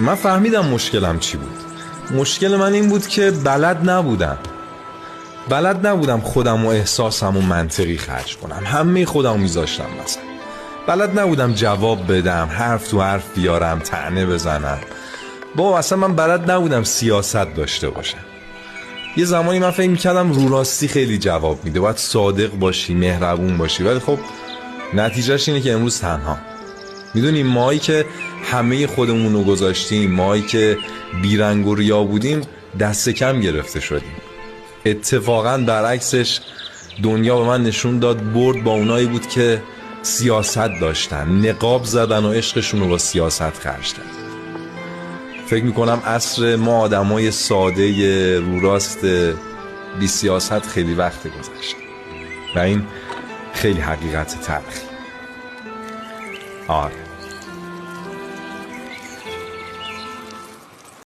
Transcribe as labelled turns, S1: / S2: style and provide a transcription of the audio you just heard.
S1: من فهمیدم مشکلم چی بود. مشکل من این بود که بلد نبودم خودم و احساسم و منطقی خرج کنم. همه خودم میذاشتم مثلا. بلد نبودم جواب بدم، حرف تو حرف بیارم، طعنه بزنم. اصلا من بلد نبودم سیاست داشته باشم. یه زمانی من فکر میکردم رو راستی خیلی جواب میده، باید صادق باشی، مهربون باشی، ولی خب نتیجهش اینه که امروز تنها. میدونیم مایی که همه خودمون رو گذاشتیم، مایی که بیرنگ و ریا بودیم، دست کم گرفته شدیم. اتفاقا برعکسش دنیا به من نشون داد برد با اونایی بود که سیاست داشتن، نقاب زدن و عشقشون رو با سیاست خرج کردن. فکر میکنم عصر ما آدمای ساده رو راست بی سیاست خیلی وقت گذشت و این خیلی حقیقت تلخی. آره.